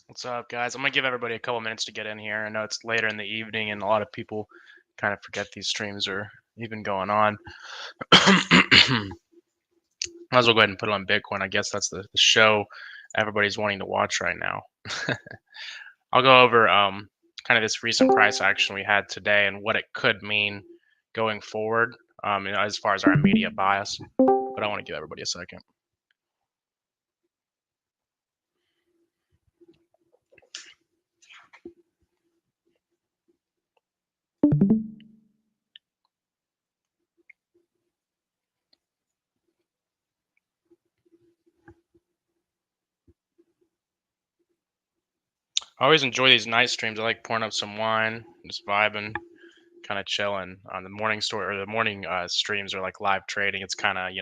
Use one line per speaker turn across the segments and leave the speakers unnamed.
What's up, guys? I'm gonna give everybody a couple minutes to get in here. I know it's later in the evening, and a lot of people kind of forget these streams are even going on. Might as well go ahead and put it on Bitcoin. I guess that's the show everybody's wanting to watch right now. I'll go over kind of this recent price action we had today and what it could mean going forward, as far as our immediate bias. But I want to give everybody a second. I always enjoy these night streams. I like pouring up some wine, just vibing, kind of chilling. On the morning story or the morning streams are like live trading. It's kind of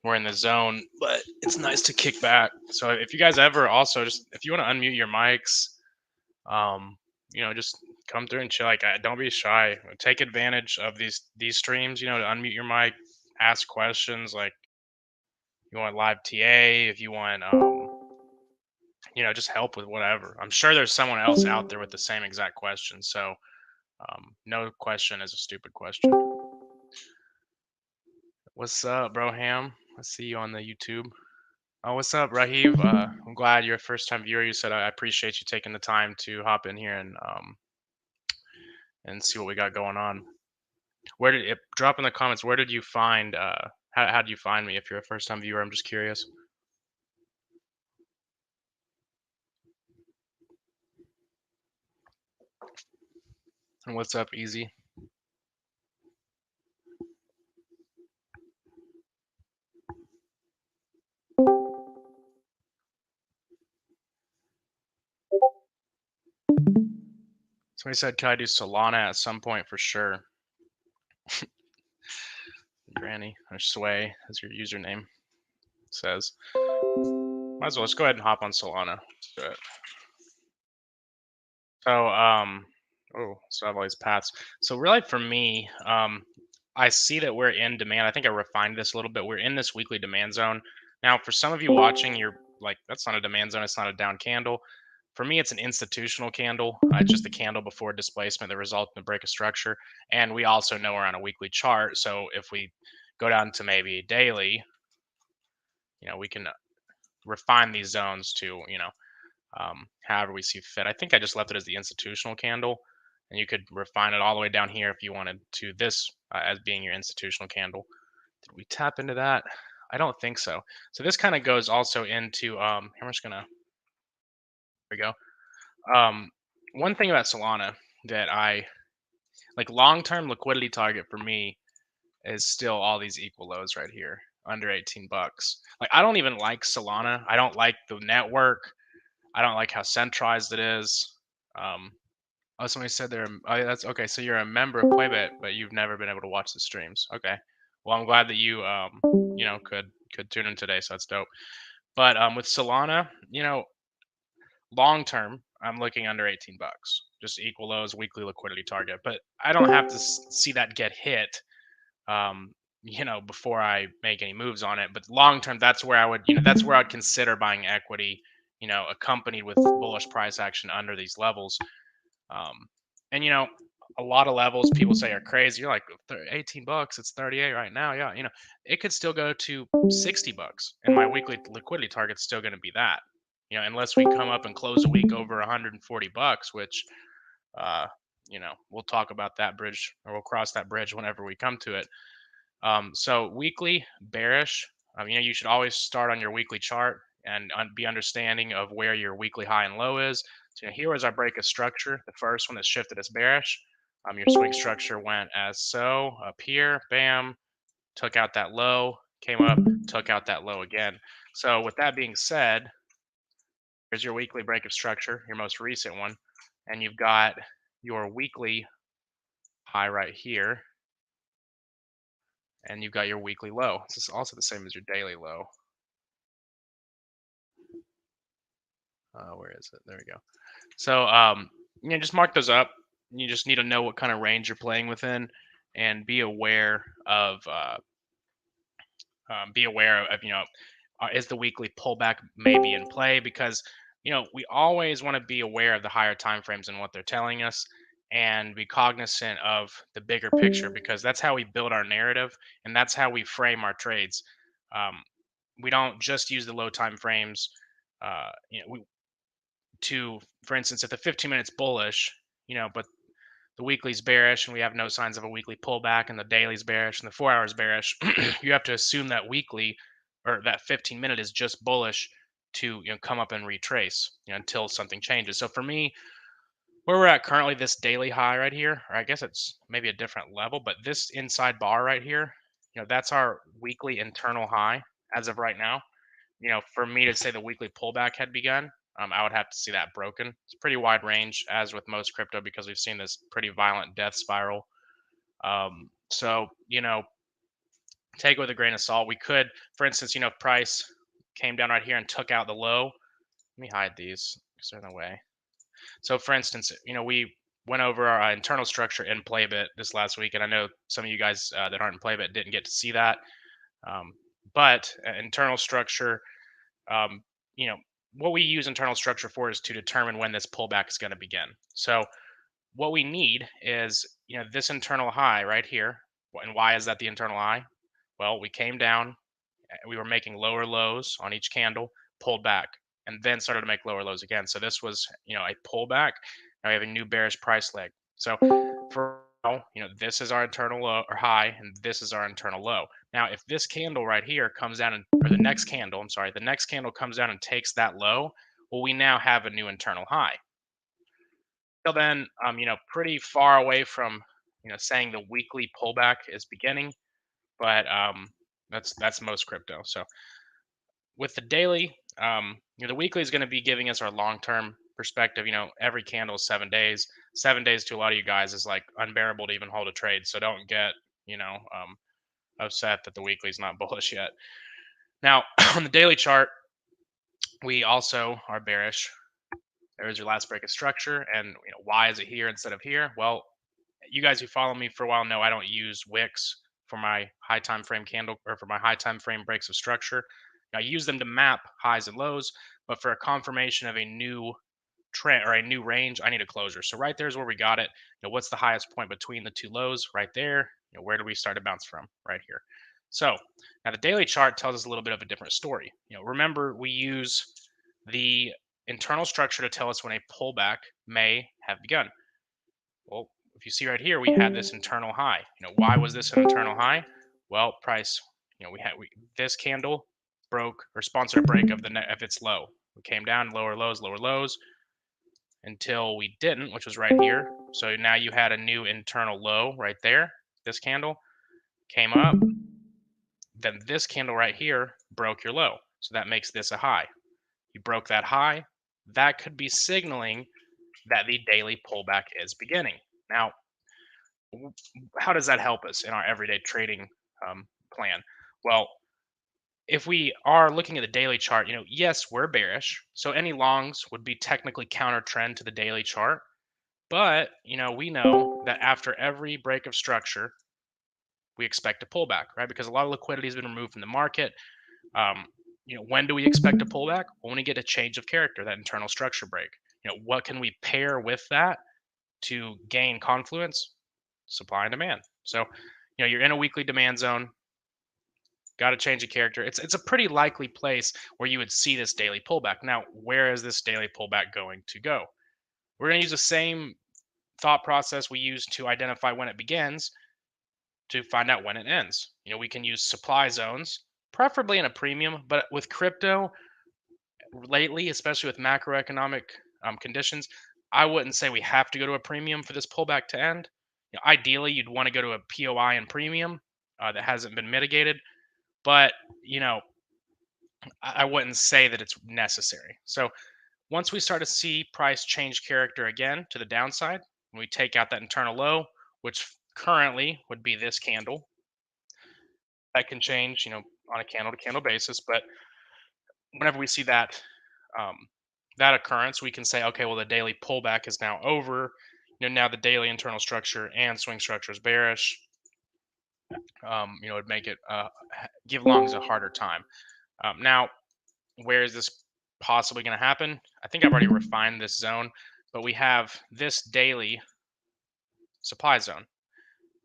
we're in the zone, but it's nice to kick back. So if you guys ever also just if you want to unmute your mics, just come through and chill. Like don't be shy. Take advantage of these streams. To unmute your mic, ask questions. Like you want live TA, if you want just help with whatever. I'm sure there's someone else out there with the same exact question. So no question is a stupid question. What's up, bro Ham? I see you on the YouTube. Oh, what's up, Rahiv? I'm glad you're a first-time viewer. You said I appreciate you taking the time to hop in here and see what we got going on. Where did it drop in the comments? Where did you find? How did you find me? If you're a first-time viewer, I'm just curious. And what's up, Easy? Somebody said, "Can I do Solana at some point for sure?" Granny or Sway, as your username says. Might as well let's go ahead and hop on Solana. Let's do it. So so I have all these paths. So really for me, I see that we're in demand. I think I refined this a little bit. We're in this weekly demand zone. Now, for some of you watching, you're like, that's not a demand zone. It's not a down candle. For me, it's an institutional candle. It's just the candle before displacement that results in the break of structure. And we also know we're on a weekly chart. So if we go down to maybe daily, we can refine these zones to, however we see fit. I think I just left it as the institutional candle, and you could refine it all the way down here if you wanted to this as being your institutional candle. Did we tap into that? I don't think so. So this kind of goes also into, I'm just gonna, there we go. One thing about Solana that I like, long-term liquidity target for me is still all these equal lows right here under 18 bucks. Like, I don't even like Solana. I don't like the network. I don't like how centralized it is. Oh, somebody said they're. Oh, that's okay. So you're a member of Playbit, but you've never been able to watch the streams. Okay. Well, I'm glad that you could tune in today. So that's dope. But with Solana, long term, I'm looking under 18 bucks. Just equal lows, weekly liquidity target. But I don't have to see that get hit. Before I make any moves on it. But long term, that's where I would, that's where I'd consider buying equity, accompanied with bullish price action under these levels. And a lot of levels people say are crazy. You're like 18 bucks, it's 38 right now. Yeah, it could still go to 60 bucks, and my weekly liquidity target's still going to be that. unless we come up and close a week over 140 bucks, which, uh, we'll talk about that bridge, or we'll cross that bridge whenever we come to it. So weekly bearish, you should always start on your weekly chart and be understanding of where your weekly high and low is. So here was our break of structure, the first one that shifted as bearish. Your swing structure went as so up here, bam, took out that low, came up, took out that low again. So with that being said, here's your weekly break of structure, your most recent one, and you've got your weekly high right here, and you've got your weekly low. This is also the same as your daily low. Where is it? There we go. So, just mark those up. You just need to know what kind of range you're playing within, and be aware of is the weekly pullback maybe in play, because we always want to be aware of the higher time frames and what they're telling us, and be cognizant of the bigger picture, because that's how we build our narrative, and that's how we frame our trades. We don't just use the low time frames. We to For instance, if the 15 minutes bullish, but the weekly's bearish and we have no signs of a weekly pullback, and the daily's bearish and the 4 hours bearish, you have to assume that weekly, or that 15-minute, is just bullish to come up and retrace, until something changes. So for me, where we're at currently, this daily high right here, or I guess it's maybe a different level, but this inside bar right here, that's our weekly internal high as of right now. For me to say the weekly pullback had begun, I would have to see that broken. It's a pretty wide range, as with most crypto, because we've seen this pretty violent death spiral. So, take it with a grain of salt. We could, for instance, if price came down right here and took out the low. Let me hide these because they're in the way. So, for instance, we went over our internal structure in Playbit this last week, and I know some of you guys that aren't in Playbit didn't get to see that. But internal structure, um, you know, what we use internal structure for is to determine when this pullback is going to begin. So what we need is, this internal high right here. And why is that the internal high? Well, we came down, we were making lower lows on each candle, pulled back, and then started to make lower lows again. So this was, a pullback. Now we have a new bearish price leg. So for now, this is our internal low or high, and this is our internal low. Now, if this candle right here comes down or the next candle, the next candle comes down and takes that low, well, we now have a new internal high. Till then, pretty far away from, saying the weekly pullback is beginning, but that's most crypto. So with the daily, the weekly is going to be giving us our long-term perspective. Every candle is 7 days. 7 days to a lot of you guys is like unbearable to even hold a trade. So don't get, upset that the weekly is not bullish yet. Now, on the daily chart, we also are bearish. There's your last break of structure, and why is it here instead of here? Well, you guys who follow me for a while know I don't use wicks for my high time frame candle, or for my high time frame breaks of structure. I use them to map highs and lows, but for a confirmation of a new trend or a new range, I need a closure. So right there is where we got it. What's the highest point between the two lows? Right there. Where do we start to bounce from? Right here. So now the daily chart tells us a little bit of a different story. Remember, we use the internal structure to tell us when a pullback may have begun. Well, if you see right here, we had this internal high. Why was this an internal high? Well, price. This candle broke or sponsored a break of its low. We came down, lower lows, until we didn't, which was right here. So now you had a new internal low right there. This candle came up, then this candle right here broke your low. So that makes this a high. You broke that high. That could be signaling that the daily pullback is beginning. Now, how does that help us in our everyday trading plan? Well, if we are looking at the daily chart, yes, we're bearish. So any longs would be technically counter trend to the daily chart. But, we know that after every break of structure, we expect a pullback, right? Because a lot of liquidity has been removed from the market. When do we expect a pullback? When we get a change of character, that internal structure break. What can we pair with that to gain confluence? Supply and demand. So, you're in a weekly demand zone. got to change a character. It's a pretty likely place where you would see this daily pullback. Now, where is this daily pullback going to go? We're going to use the same thought process we use to identify when it begins to find out when it ends. We can use supply zones, preferably in a premium, but with crypto lately, especially with macroeconomic conditions, I wouldn't say we have to go to a premium for this pullback to end. Ideally, you'd want to go to a POI and premium that hasn't been mitigated, but you know, I wouldn't say that it's necessary. So once we start to see price change character again to the downside, when we take out that internal low, which currently would be this candle, that can change, on a candle to candle basis. But whenever we see um, that occurrence, we can say, okay, well, the daily pullback is now over. Now the daily internal structure and swing structure is bearish. It'd make it give longs a harder time. Now, where is this possibly going to happen? I think I've already refined this zone, but we have this daily supply zone.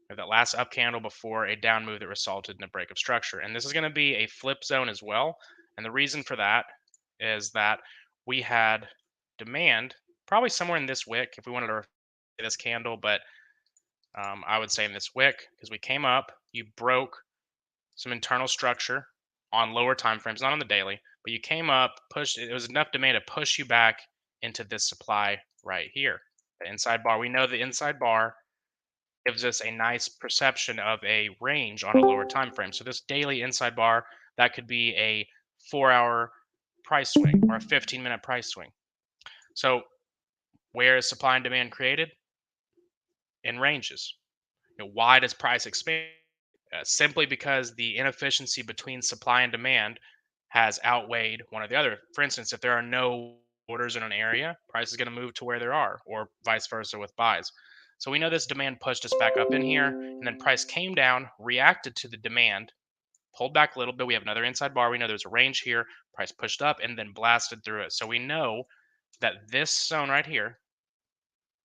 We have that last up candle before a down move that resulted in a break of structure. And this is going to be a flip zone as well. And the reason for that is that we had demand probably somewhere in this wick if we wanted to this candle, but I would say in this wick because we came up, you broke some internal structure on lower time frames, not on the daily, but you came up, pushed, it was enough demand to push you back into this supply right here. The inside bar, we know the inside bar gives us a nice perception of a range on a lower time frame. So this daily inside bar, that could be a 4-hour price swing or a 15-minute price swing. So where is supply and demand created? In ranges. Why does price expand? Simply because the inefficiency between supply and demand has outweighed one or the other. For instance, if there are no orders in an area, price is going to move to where there are, or vice versa with buys. So we know this demand pushed us back up in here, and then price came down, reacted to the demand, pulled back a little bit. We have another inside bar. We know there's a range here. Price pushed up and then blasted through it. So we know that this zone right here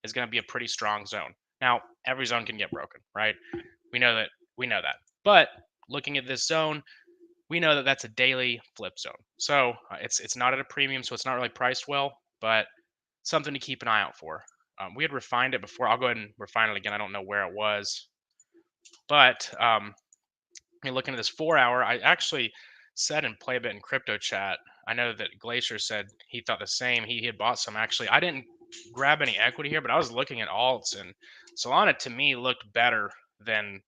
is going to be a pretty strong zone. Now, every zone can get broken, right? We know that. We know that. But looking at this zone, we know that that's a daily flip zone. So it's not at a premium, so it's not really priced well, but something to keep an eye out for. We had refined it before. I'll go ahead and refine it again. I don't know where it was, but looking at this 4-hour, I actually said in Play a Bit in crypto chat. I know that Glacier said he thought the same. He had bought some. Actually, I didn't grab any equity here, but I was looking at alts, and Solana to me looked better than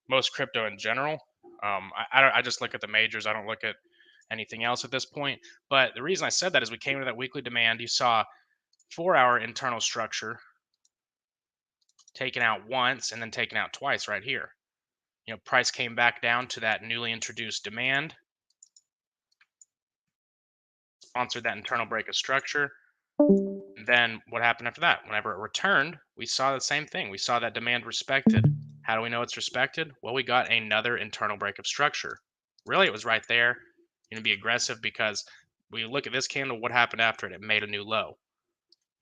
most crypto in general. I just look at the majors. I don't look at anything else at this point. But the reason I said that is we came to that weekly demand. You saw 4-hour internal structure taken out once and then taken out twice right here. Price came back down to that newly introduced demand, sponsored that internal break of structure. Then what happened after that? Whenever it returned, we saw the same thing. We saw that demand respected. How do we know it's respected? Well, we got another internal break of structure. Really, it was right there. Be aggressive because we look at this candle, what happened after it? It made a new low.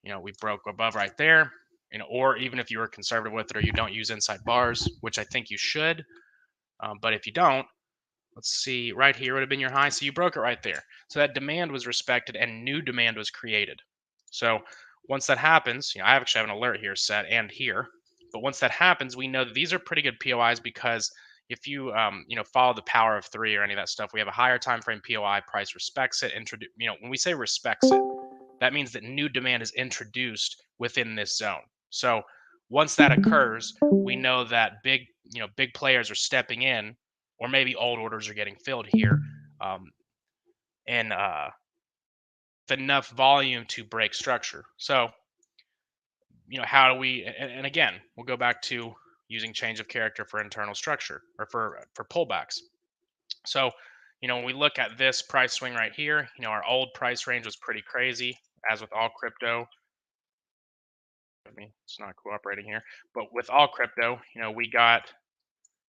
We broke above right there. Or even if you were conservative with it or you don't use inside bars, which I think you should. But if you don't, let's see, right here would have been your high. So you broke it right there. So that demand was respected and new demand was created. So once that happens, I actually have an alert here set and here. But once that happens, we know that these are pretty good POIs because if you follow the power of three or any of that stuff, we have a higher time frame POI, price respects it. When we say respects it, that means that new demand is introduced within this zone. So once that occurs, we know that big players are stepping in, or maybe old orders are getting filled here, and enough volume to break structure. So how do we? And again, we'll go back to using change of character for internal structure or for pullbacks. So when we look at this price swing right here, our old price range was pretty crazy, as with all crypto. I mean, it's not cooperating here, but with all crypto, we got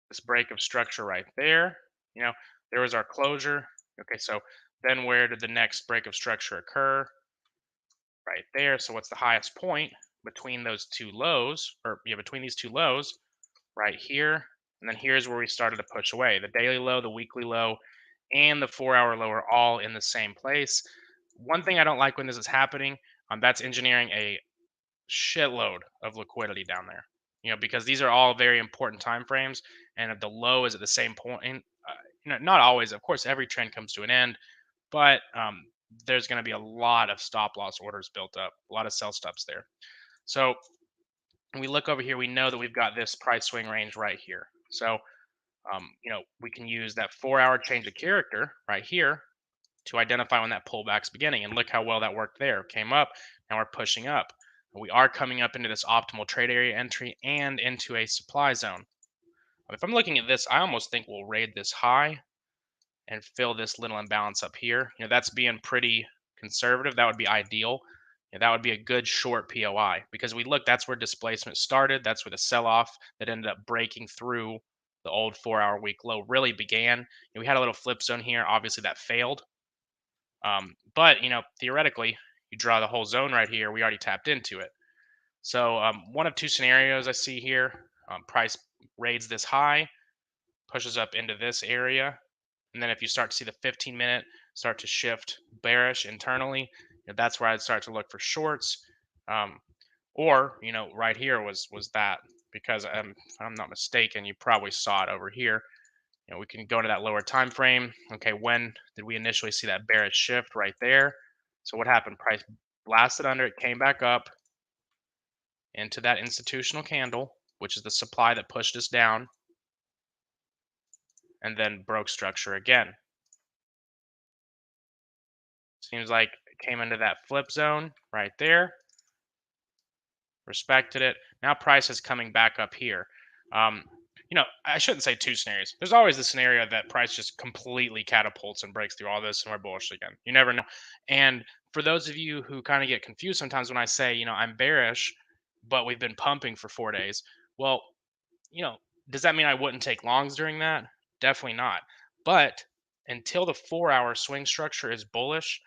this break of structure right there. There was our closure. Okay, so then where did the next break of structure occur? Right there. So what's the highest point between those two lows, or between these two lows? Right here. And then here's where we started to push away. The daily low, the weekly low, and the 4-hour low are all in the same place. One thing I don't like when this is happening, that's engineering a shitload of liquidity down there. Because these are all very important time frames, and if the low is at the same point, not always. Of course, every trend comes to an end, but there's going to be a lot of stop loss orders built up, a lot of sell stops there. So when we look over here, we know that we've got this price swing range right here. So we can use that 4-hour change of character right here to identify when that pullback's beginning. And look how well that worked there. Came up, now we're pushing up. We are coming up into this optimal trade area entry and into a supply zone. If I'm looking at this, I almost think we'll raid this high and fill this little imbalance up here. That's being pretty conservative. That would be ideal. That would be a good short POI because we look, that's where displacement started. That's where the sell-off that ended up breaking through the old 4-hour week low really began. We had a little flip zone here. Obviously that failed. But theoretically, you draw the whole zone right here. We already tapped into it. So one of two scenarios I see here. Price raids this high, pushes up into this area, and then if you start to see the 15-minute start to shift bearish internally, that's where I'd start to look for shorts. Or right here was that, because if I'm not mistaken, you probably saw it over here. We can go to that lower time frame. Okay, when did we initially see that bearish shift? Right there. So what happened? Price blasted under it, came back up into that institutional candle, which is the supply that pushed us down, and then broke structure again. Seems like it came into that flip zone right there, respected it. Now price is coming back up here. I shouldn't say two scenarios. There's always the scenario that price just completely catapults and breaks through all this and we're bullish again. You never know. And for those of you who kind of get confused sometimes when I say, I'm bearish, but we've been pumping for 4 days. Well, you know, does that mean I wouldn't take longs during that? Definitely not. But until the 4-hour swing structure is bullish,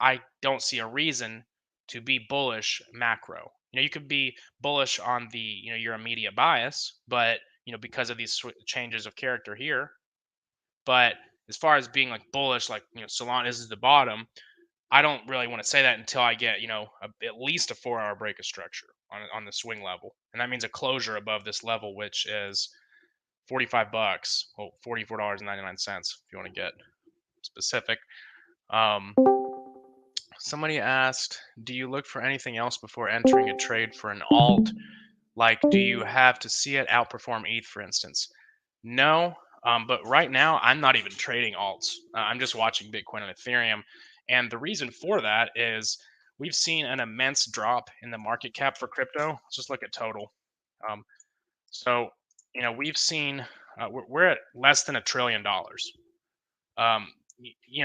I don't see a reason to be bullish macro. You could be bullish on the, your immediate bias, but, because of these changes of character here. But as far as being like bullish, like, Solana is the bottom, I don't really want to say that until I get, at least a 4-hour break of structure on the swing level. And that means a closure above this level, which is $45. Well, $44.99 if you want to get specific. Um, Somebody asked, do you look for anything else before entering a trade for an alt? Like, do you have to see it outperform ETH, for instance? No, but right now I'm not even trading alts. I'm just watching Bitcoin and Ethereum. And the reason for that is we've seen an immense drop in the market cap for crypto. Let's just look at total. Um, so, we've seen, we're at less than $1 trillion.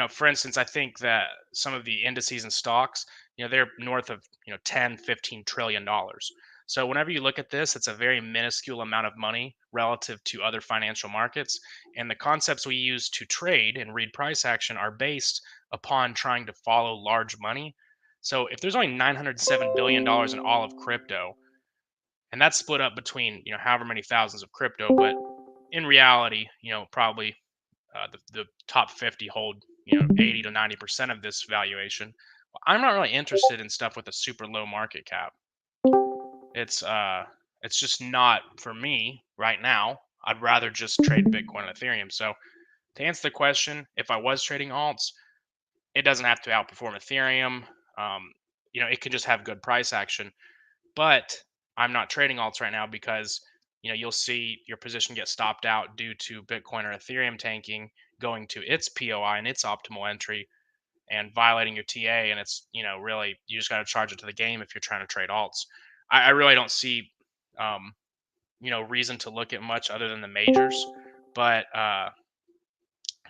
For instance, I think that some of the indices and stocks, they're north of, 10, 15 trillion dollars. So whenever you look at this, it's a very minuscule amount of money relative to other financial markets. And the concepts we use to trade and read price action are based upon trying to follow large money. So if there's only $907 billion in all of crypto, and that's split up between, however many thousands of crypto, but in reality, probably the top 50 hold 80 to 90% of this valuation. I'm not really interested in stuff with a super low market cap. It's just not for me right now. I'd rather just trade Bitcoin and Ethereum. So to answer the question, if I was trading alts, it doesn't have to outperform Ethereum. It could just have good price action. But I'm not trading alts right now because you'll see your position get stopped out due to Bitcoin or Ethereum tanking, going to its POI and its optimal entry and violating your TA. And it's really, you just got to charge it to the game if you're trying to trade alts. I really don't see reason to look at much other than the majors. But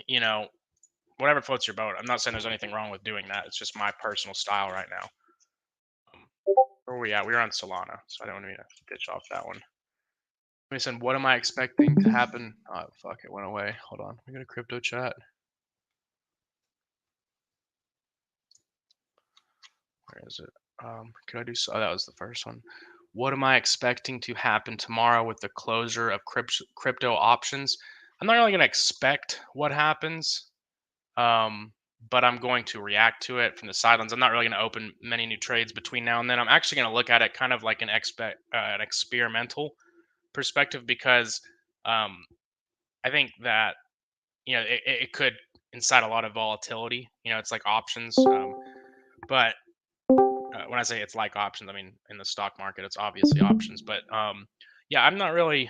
you know whatever floats your boat. I'm not saying there's anything wrong with doing that. It's just my personal style right now. um, where were we at? We were on Solana, so I don't want to ditch off that one. We said, what am I expecting to happen? Oh, fuck, it went away. Hold on. We got a crypto chat. Where is it? Could I do so? Oh, that was the first one. what am I expecting to happen tomorrow with the closure of crypto options? I'm not really going to expect what happens, um, but I'm going to react to it from the sidelines. I'm not really going to open many new trades between now and then. I'm actually going to look at it kind of like an experimental perspective because um, I think that it could incite a lot of volatility. It's like options, but when I say it's like options, I mean in the stock market, it's obviously options. But yeah, I'm not really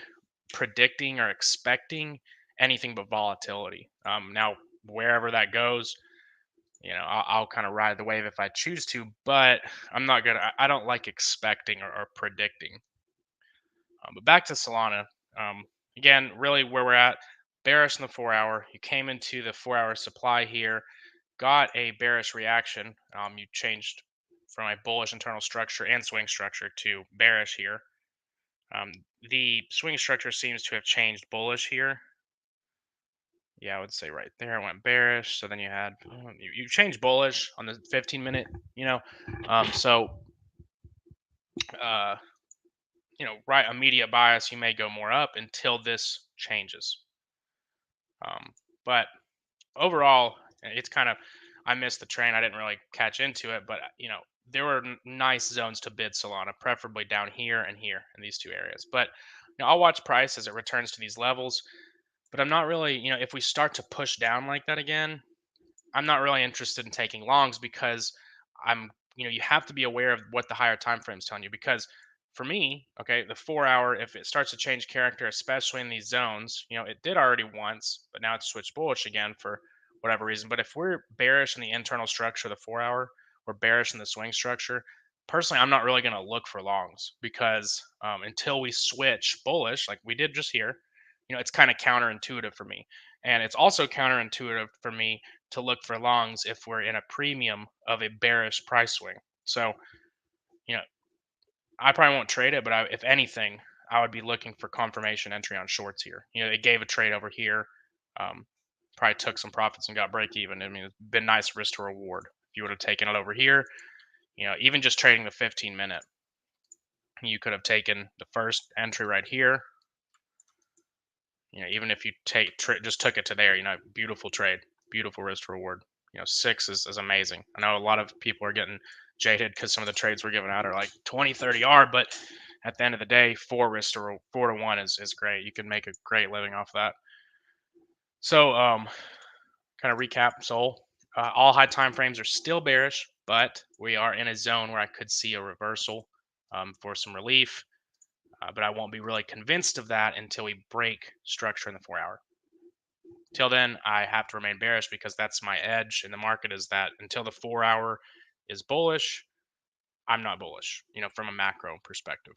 predicting or expecting anything but volatility. Now, wherever that goes, I'll kind of ride the wave if I choose to. But I'm not gonna. I don't like expecting or predicting. But back to Solana. Um, Again, really where we're at, bearish in the 4 hour. You came into the 4 hour supply here, got a bearish reaction. You changed from a bullish internal structure and swing structure to bearish here. Um, the swing structure seems to have changed bullish here. Yeah, I would say right there it went bearish. So then you had you changed bullish on the 15 minute. You know, so uh, right immediate bias, you may go more up until this changes. But overall, it's kind of I missed the train. I didn't really catch into it, but there were nice zones to bid Solana, preferably down here and here in these two areas. But I'll watch price as it returns to these levels. But I'm not really, if we start to push down like that again, I'm not really interested in taking longs because you have to be aware of what the higher time frame is telling you. Because for me, okay, the 4 hour, if it starts to change character, especially in these zones, it did already once, but now it's switched bullish again for whatever reason. But if we're bearish in the internal structure of the 4 hour, or bearish in the swing structure, personally, I'm not really going to look for longs because until we switch bullish, like we did just here, it's kind of counterintuitive for me. And it's also counterintuitive for me to look for longs if we're in a premium of a bearish price swing. So, you know, I probably won't trade it, but if anything, I would be looking for confirmation entry on shorts here. They gave a trade over here, um, probably took some profits and got break even. I mean, it's been nice risk to reward. If you would have taken it over here, even just trading the 15 minute, you could have taken the first entry right here. Even if you just took it to there, beautiful trade, beautiful risk to reward. 6 is amazing. I know a lot of people are getting jaded because some of the trades we're giving out are like 20, 30 R, but at the end of the day, 4 to 1 is great. You can make a great living off that. So, kind of recap, Sol. All high time frames are still bearish, but we are in a zone where I could see a reversal for some relief. But I won't be really convinced of that until we break structure in the 4 hour. Till then, I have to remain bearish because that's my edge in the market is that until the 4 hour is bullish, I'm not bullish, from a macro perspective.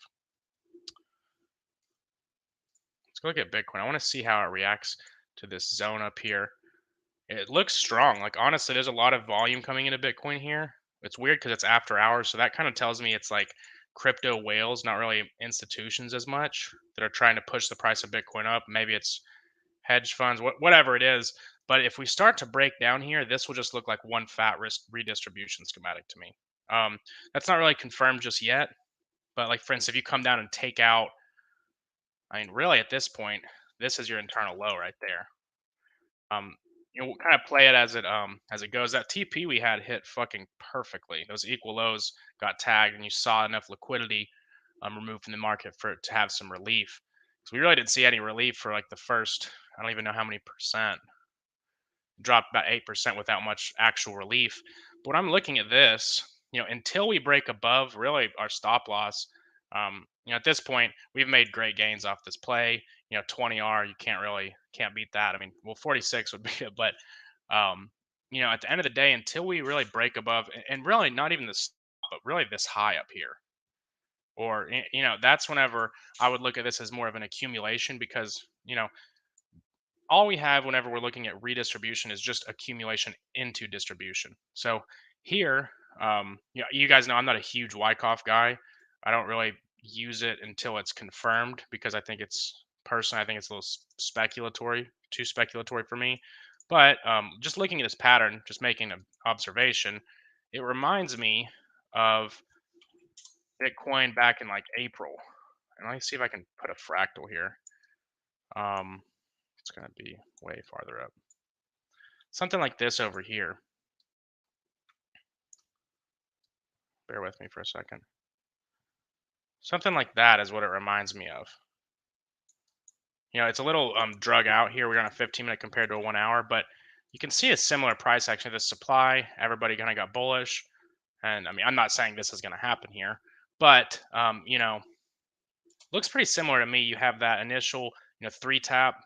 Let's go look at Bitcoin. I want to see how it reacts to this zone up here. It looks strong. Like, honestly, there's a lot of volume coming into Bitcoin here. It's weird because it's after hours. So that kind of tells me it's like crypto whales, not really institutions as much, that are trying to push the price of Bitcoin up. Maybe it's hedge funds, whatever it is. But if we start to break down here, this will just look like one fat risk redistribution schematic to me. That's not really confirmed just yet. But like, for instance, if you come down and take out, I mean, really at this point, this is your internal low right there. We'll kind of play it as it goes. That TP we had hit fucking perfectly. Those equal lows got tagged, and you saw enough liquidity removed from the market for it to have some relief. So we really didn't see any relief for like the first. I don't even know how many percent. Dropped about 8% without much actual relief. But when I'm looking at this, until we break above really our stop loss, at this point we've made great gains off this play. 20R, you can't beat that. I mean, well, 46 would be it, but at the end of the day, until we really break above, and really not even this, but really this high up here, or that's whenever I would look at this as more of an accumulation because all we have whenever we're looking at redistribution is just accumulation into distribution. So here, you guys know I'm not a huge Wyckoff guy. I don't really use it until it's confirmed because I think it's a little speculatory, too speculatory for me. But just looking at this pattern, just making an observation, it reminds me of Bitcoin back in like April. And let me see if I can put a fractal here. Um, it's gonna be way farther up. Something like this over here. Bear with me for a second. Something like that is what it reminds me of. It's a little drug out here. We're on a 15-minute compared to a 1 hour, but you can see a similar price action. The supply, everybody kind of got bullish, and I mean, I'm not saying this is going to happen here, but looks pretty similar to me. You have that initial, three tap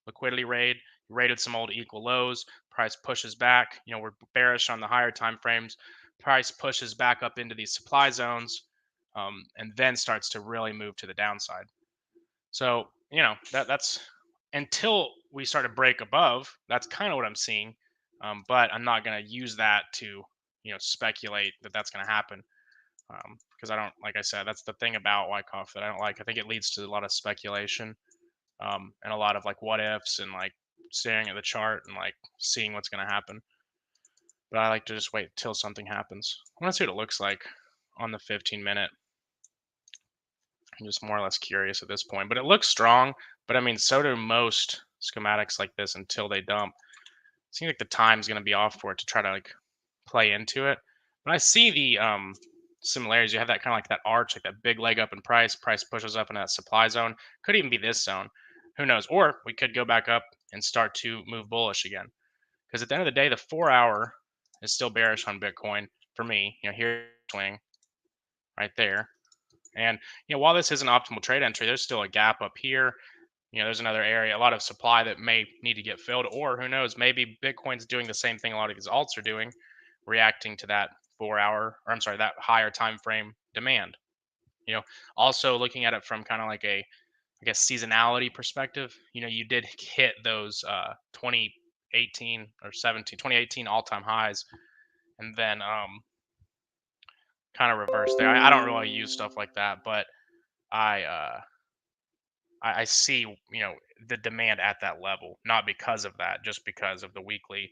liquidity raid. You raided some old equal lows. Price pushes back. We're bearish on the higher time frames. Price pushes back up into these supply zones, and then starts to really move to the downside. So that's until we start to break above. That's kind of what I'm seeing, but I'm not going to use that to speculate that that's going to happen, because I don't, like I said, that's the thing about Wyckoff that I don't like. I think it leads to a lot of speculation, and a lot of like what ifs and like staring at the chart and like seeing what's going to happen. But I like to just wait till something happens. I want to see what it looks like on the 15-minute. I'm just more or less curious at this point, but it looks strong. But I mean, so do most schematics like this until they dump. It seems like the time's going to be off for it to try to like play into it. But I see the similarities. You have that kind of like that arch, like that big leg up in price. Price pushes up in that supply zone. Could even be this zone. Who knows? Or we could go back up and start to move bullish again. Because at the end of the day, the 4 hour is still bearish on Bitcoin for me. Here swing right there. And while this is an optimal trade entry, there's still a gap up here. There's another area, a lot of supply that may need to get filled, or who knows, maybe Bitcoin's doing the same thing a lot of these alts are doing, reacting to that 4 hour, or I'm sorry, that higher time frame demand. Also looking at it from kind of like a, I guess, seasonality perspective. You did hit those 2018 or 2018 all-time highs, and then kind of reversed there. I don't really use stuff like that, but I I see, the demand at that level, not because of that, just because of the weekly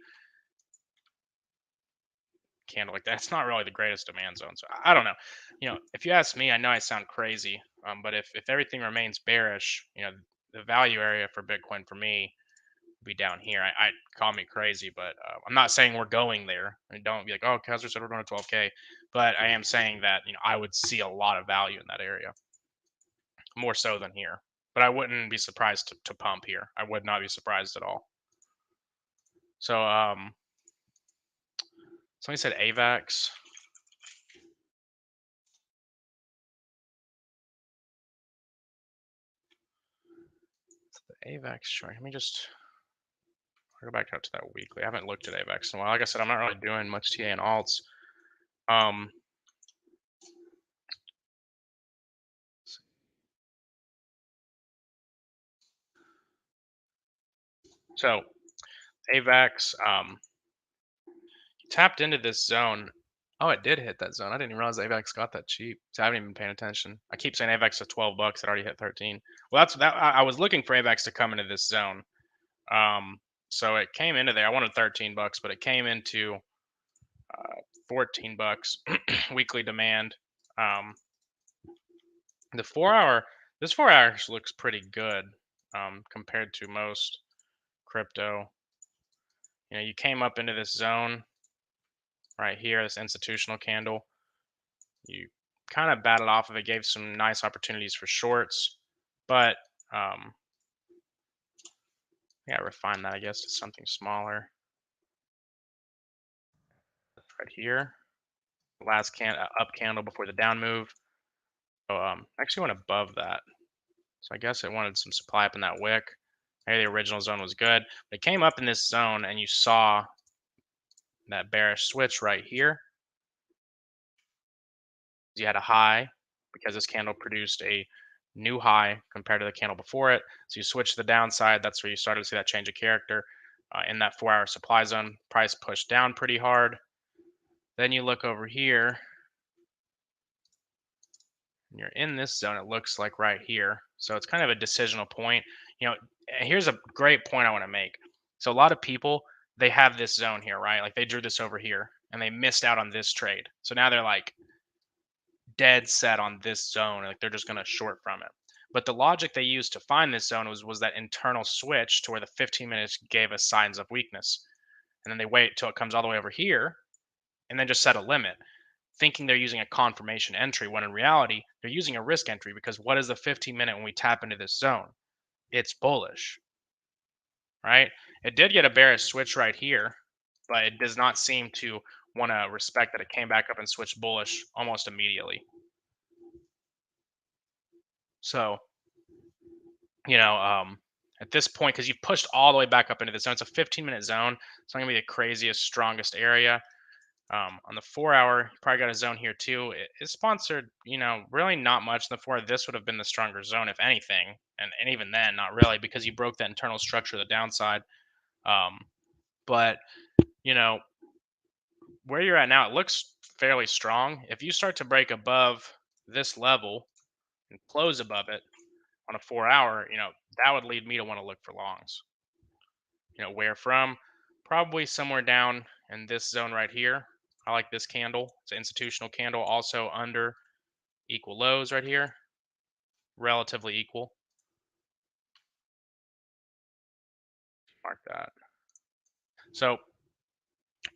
candle like that. It's not really the greatest demand zone. So I don't know. If you ask me, I know I sound crazy, but if everything remains bearish, the value area for Bitcoin for me would be down here. I call me crazy, but I'm not saying we're going there. I mean, don't be like, oh, Kaiser said we're going to 12K, but I am saying that I would see a lot of value in that area, more so than here. But I wouldn't be surprised to pump here. I would not be surprised at all. So somebody said AVAX. The AVAX chart. Let me just go back out to that weekly. I haven't looked at AVAX in a while. Like I said, I'm not really doing much TA and alts. So AVAX tapped into this zone. Oh, it did hit that zone. I didn't even realize AVAX got that cheap. So I haven't even been paying attention. I keep saying AVAX is $12. It already hit 13. Well, that's that. I was looking for AVAX to come into this zone. So it came into there. I wanted $13, but it came into $14 weekly demand. The 4 hour, this 4 hour actually looks pretty good, compared to most crypto. You came up into this zone right here, this institutional candle. You kind of battled off of it, gave some nice opportunities for shorts, but yeah, refine that, I guess, to something smaller. Right here, last up candle before the down move. So actually went above that. So I guess it wanted some supply up in that wick. Maybe the original zone was good. But it came up in this zone, and you saw that bearish switch right here. You had a high because this candle produced a new high compared to the candle before it. So you switch to the downside. That's where you started to see that change of character. In that 4 hour supply zone, price pushed down pretty hard. Then you look over here, and you're in this zone, it looks like right here. So it's kind of a decisional point. Here's a great point I want to make. So a lot of people, they have this zone here, right? Like they drew this over here and they missed out on this trade. So now they're like dead set on this zone, like they're just going to short from it. But the logic they used to find this zone was that internal switch to where the 15 minutes gave us signs of weakness. And then they wait till it comes all the way over here and then just set a limit, thinking they're using a confirmation entry when in reality they're using a risk entry, because what is the 15-minute when we tap into this zone? It's bullish, right? It did get a bearish switch right here, but it does not seem to want to respect that it came back up and switched bullish almost immediately. So, you know, at this point, because you pushed all the way back up into the zone, it's a 15-minute zone. It's not gonna be the craziest, strongest area. On the 4 hour, you probably got a zone here too. It's sponsored, really not much in the 4. This would have been the stronger zone, if anything. And even then, not really, because you broke that internal structure of the downside. Um, but, you know, where you're at now, it looks fairly strong. If you start to break above this level and close above it on a 4 hour, that would lead me to want to look for longs. Where from? Probably somewhere down in this zone right here. I like this candle. It's an institutional candle, also under equal lows right here, relatively equal. Mark that. So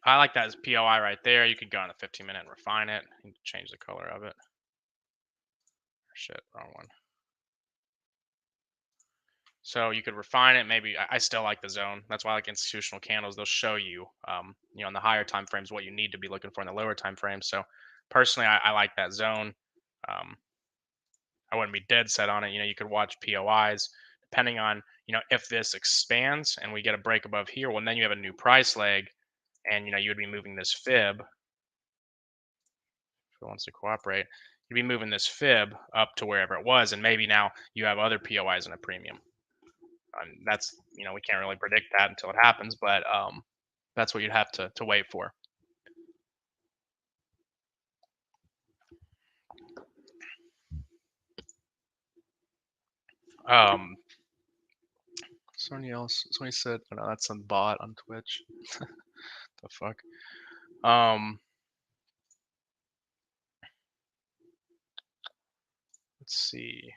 I like that as POI right there. You could go on the 15-minute and refine it and change the color of it. Shit, wrong one. So you could refine it. Maybe I still like the zone. That's why I like institutional candles. They'll show you, in the higher time frames, what you need to be looking for in the lower time frames. So personally, I like that zone. Um, I wouldn't be dead set on it. You could watch POIs depending on, if this expands and we get a break above here, well, then you have a new price leg, and you would be moving this fib. If it wants to cooperate, you'd be moving this fib up to wherever it was, and maybe now you have other POIs in a premium. That's, we can't really predict that until it happens, but that's what you'd have to wait for. Um, somebody said, oh, no, that's some bot on Twitch. The fuck. Let's see.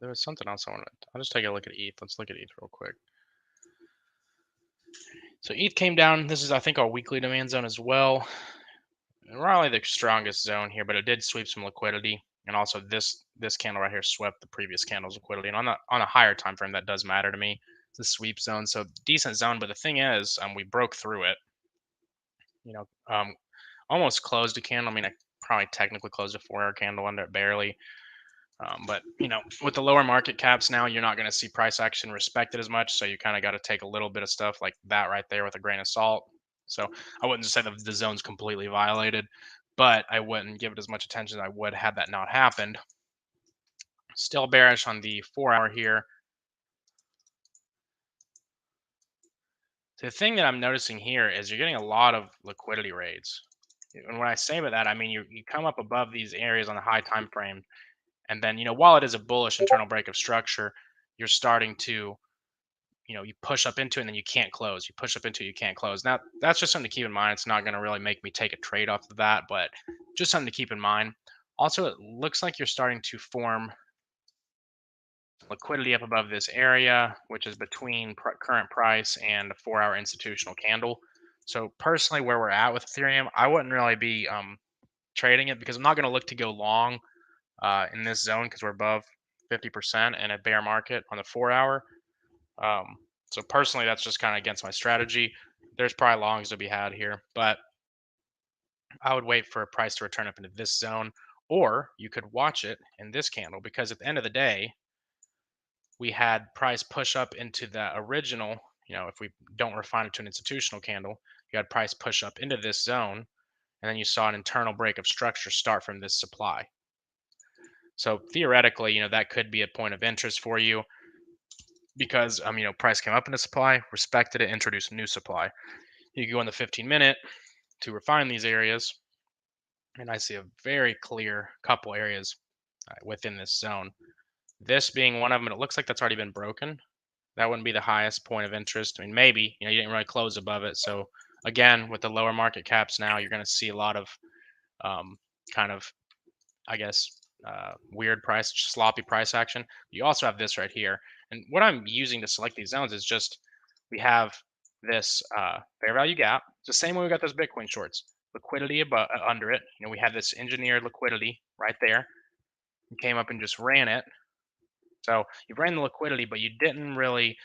There was something else I wanted. I'll just take a look at ETH. Let's look at ETH real quick. So ETH came down. This is, I think, our weekly demand zone as well. Probably the strongest zone here, but it did sweep some liquidity, and also this candle right here swept the previous candle's liquidity. And on a higher time frame, that does matter to me. It's a sweep zone, so decent zone. But the thing is, we broke through it. Almost closed a candle. I mean, I probably technically closed a 4-hour candle under it, barely. But with the lower market caps now, you're not going to see price action respected as much. So you kind of got to take a little bit of stuff like that right there with a grain of salt. So I wouldn't just say that the zone's completely violated, but I wouldn't give it as much attention as I would had that not happened. Still bearish on the 4-hour here. The thing that I'm noticing here is you're getting a lot of liquidity raids. And when I say about that, I mean you come up above these areas on the high time frame, and then while it is a bullish internal break of structure, you're starting to you push up into it and then you can't close. You push up into it, you can't close. Now, that's just something to keep in mind. It's not going to really make me take a trade off of that, but just something to keep in mind. Also, it looks like you're starting to form liquidity up above this area, which is between current price and a 4-hour institutional candle. So personally, where we're at with Ethereum, I wouldn't really be trading it, because I'm not going to look to go long in this zone, because we're above 50% in a bear market on the 4-hour. So personally, that's just kind of against my strategy. There's probably longs to be had here, but I would wait for a price to return up into this zone, or you could watch it in this candle, because at the end of the day, we had price push up into the original. If we don't refine it to an institutional candle, you had price push up into this zone, and then you saw an internal break of structure start from this supply. So theoretically, that could be a point of interest for you, because price came up into supply, respected it, introduced new supply. You go on the 15-minute to refine these areas, and I see a very clear couple areas within this zone. This being one of them, and it looks like that's already been broken. That wouldn't be the highest point of interest. I mean, maybe, you didn't really close above it. So again, with the lower market caps now, you're going to see a lot of kind of, I guess, weird price, sloppy price action. You also have this right here. And what I'm using to select these zones is just, we have this fair value gap. It's the same way we got those Bitcoin shorts. Liquidity above, under it. We had this engineered liquidity right there. You came up and just ran it. So you ran the liquidity, but you didn't really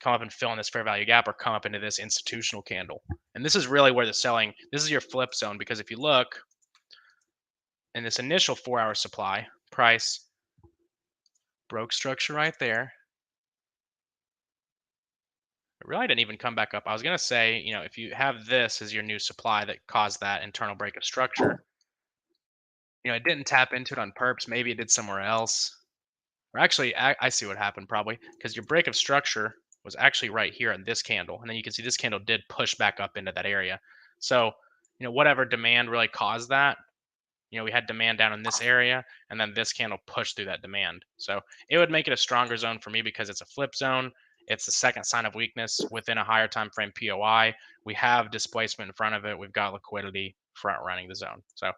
come up and fill in this fair value gap or come up into this institutional candle. And this is really where the selling, this is your flip zone, because if you look in this initial 4-hour supply, price broke structure right there. It really didn't even come back up. I was going to say, if you have this as your new supply that caused that internal break of structure, it didn't tap into it on purpose. Maybe it did somewhere else. Or actually, I see what happened probably, because your break of structure was actually right here in this candle. And then you can see this candle did push back up into that area. So, whatever demand really caused that, we had demand down in this area, and then this candle pushed through that demand. So it would make it a stronger zone for me because it's a flip zone. It's the second sign of weakness within a higher time frame POI. We have displacement in front of it. We've got liquidity front running the zone. So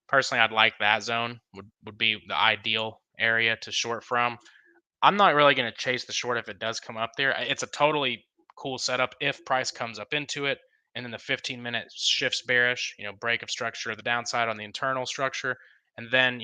personally, I'd like that zone would be the ideal area to short from. I'm not really going to chase the short if it does come up there. It's a totally cool setup if price comes up into it, and then the 15-minute shifts bearish, break of structure, the downside on the internal structure, and then,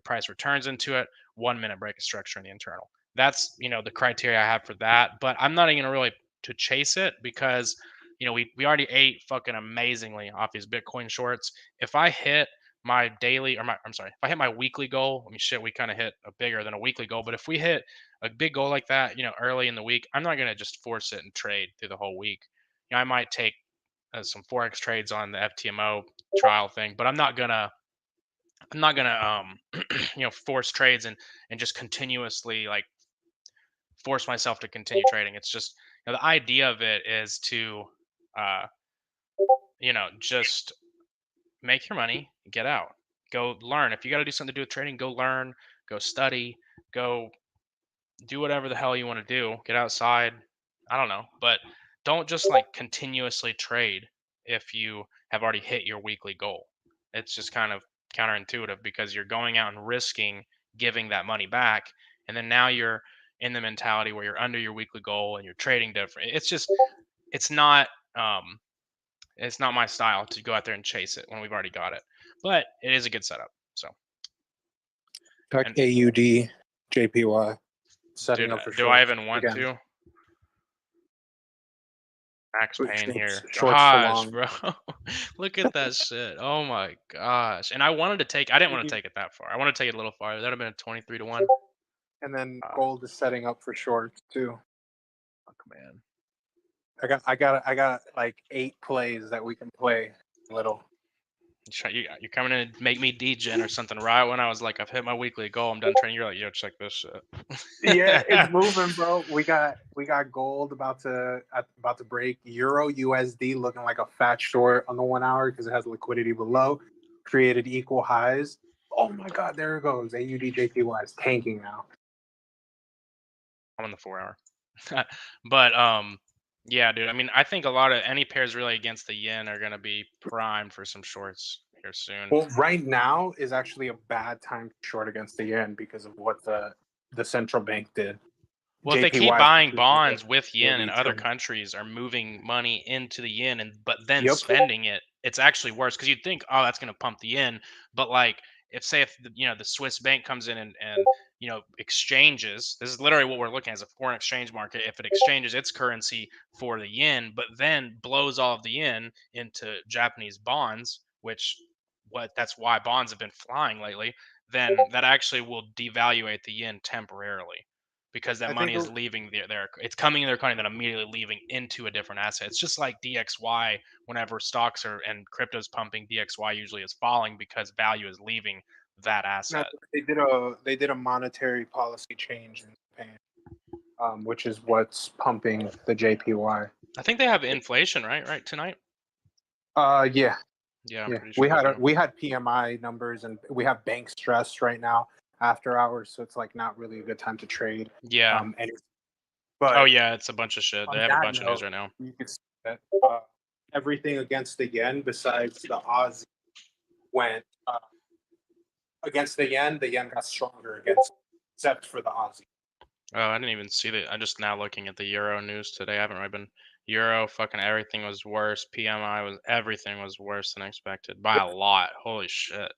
price returns into it, 1-minute break of structure in the internal. That's, the criteria I have for that, but I'm not even going to really to chase it because, we already ate fucking amazingly off these Bitcoin shorts. If I hit my daily or if I hit my weekly goal, I mean, shit, we kind of hit a bigger than a weekly goal, but if we hit a big goal like that, early in the week, I'm not going to just force it and trade through the whole week. I might take some forex trades on the FTMO trial thing, but I'm not gonna force trades and just continuously like force myself to continue trading. It's just the idea of it is to uh, just make your money, get out, go learn. If you got to do something to do with trading, go learn, go study, go do whatever the hell you want to do. Get outside. I don't know, but don't just like continuously trade if you have already hit your weekly goal. It's just kind of counterintuitive because you're going out and risking giving that money back, and then now you're in the mentality where you're under your weekly goal and you're trading different. It's not um it's not my style to go out there and chase it when we've already got it. But it is a good setup. So and
AUD JPY setting
dude,
up for
do I
shorts
even want
again.
to? Max Payne here.
Shorts for
Gosh,
long.
bro. Look at that shit. Oh my gosh. And I didn't want to take it that far. I want to take it a little farther. That'd have been a 23 to 1.
And then gold is setting up for shorts too.
Fuck, man.
I got like 8 plays that we can play. Little.
You're coming in to make me degen or something right when I was like, I've hit my weekly goal. I'm done training. You're like, yo, check this shit.
Yeah, it's moving, bro. We got gold about to break. Euro USD looking like a fat short on the 1 hour because it has liquidity below. Created equal highs. Oh my god, there it goes. AUD JPY is tanking now.
I'm on the 4 hour. But yeah, dude. I mean, I think a lot of any pairs really against the yen are gonna be primed for some shorts here soon.
Well, right now is actually a bad time to short against the yen because of what the central bank did.
Well, if they keep
JPY
buying bonds with yen and other
trillion.
countries are moving money into the yen but then
Yep.
spending it, it's actually worse because you'd think, oh, that's going to pump the yen. But like, if the Swiss bank comes in and exchanges, this is literally what we're looking at as a foreign exchange market. If it exchanges its currency for the yen, but then blows all of the yen into Japanese bonds, that's why bonds have been flying lately, then that actually will devaluate the yen temporarily because that money is leaving it's coming in their economy, then immediately leaving into a different asset. It's just like DXY. Whenever stocks and crypto's pumping, DXY usually is falling because value is leaving that asset.
They did a monetary policy change in Japan, which is what's pumping the JPY.
I think they have inflation, right tonight.
Yeah.
Yeah, I'm pretty sure
we had PMI numbers and we have bank stress right now after hours, so it's like not really a good time to trade.
Yeah. Oh
But
yeah, it's a bunch of shit. They
on
have a
that
bunch of news
note,
right now.
you can see that everything against the yen, besides the Aussie, went against the yen. The yen got stronger against, except for the Aussie.
Oh, I didn't even see that. I'm just now looking at the Euro news today. I haven't really been Euro. Fucking everything was worse. PMI was everything was worse than expected by a lot. Holy shit.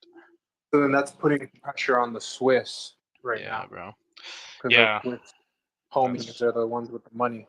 So then that's putting pressure on the Swiss right
Yeah,
now
bro.
because the
Yeah,
Swiss homies
that's
are the ones with the money.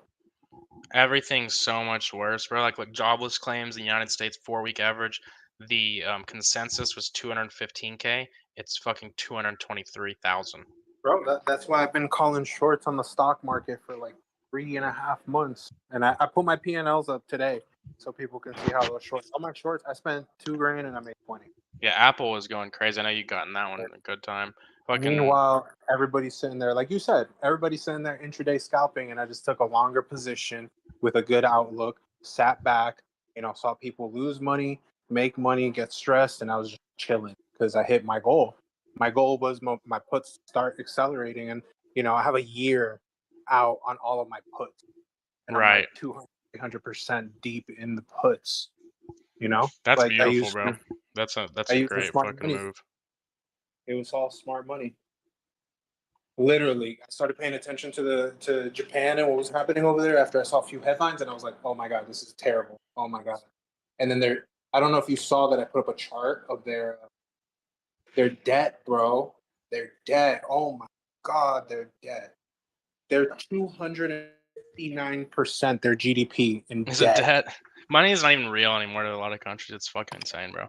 everything's so much worse, bro. Like jobless claims, the United States 4 week average, the consensus was 215K. It's fucking 223,000.
Bro, that's why I've been calling shorts on the stock market for like 3.5 months. And I put my P&Ls up today so people can see how those shorts. On my shorts, I spent $2,000 and I made 20.
Yeah, Apple was going crazy. I know you gotten that one in a good time. Fucking
Meanwhile, everybody's sitting there, like you said, everybody's sitting there intraday scalping, and I just took a longer position with a good outlook, sat back, saw people lose money, make money, get stressed, and I was just chilling because I hit my goal. My goal was my puts start accelerating, and I have a year out on all of my puts, and I'm like
right.
200% deep in the puts.
That's
Like
beautiful, bro. That's
I
a
used the
great
smart
fucking
money.
move.
It was all smart money. Literally, I started paying attention to Japan and what was happening over there after I saw a few headlines, and I was like, "Oh my god, this is terrible! Oh my god!" And then I don't know if you saw that I put up a chart of their debt, bro. Their debt. Oh my god, their debt. They're 259% their GDP in
Is it
debt.
debt? Money is not even real anymore to a lot of countries. It's fucking insane, bro.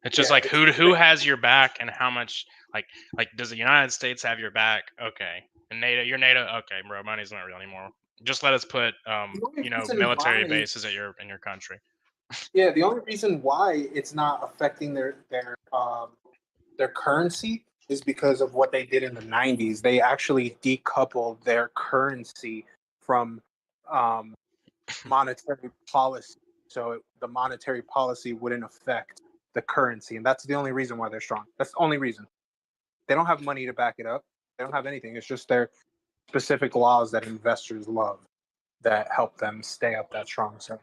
It's just
Yeah,
like
it's
who has your back and how much. Like does the United States have your back? Okay, and NATO, your NATO. Okay, bro, money's not real anymore. Just let us put
the only reason
military
why.
bases at in your country.
Yeah, the only reason why it's not affecting their currency is because of what they did in the 90s. They actually decoupled their currency from um, monetary policy. So the monetary policy wouldn't affect the currency. And that's the only reason why they're strong. That's the only reason. They don't have money to back it up. They don't have anything. It's just their specific laws that investors love that help them stay up that strong. So,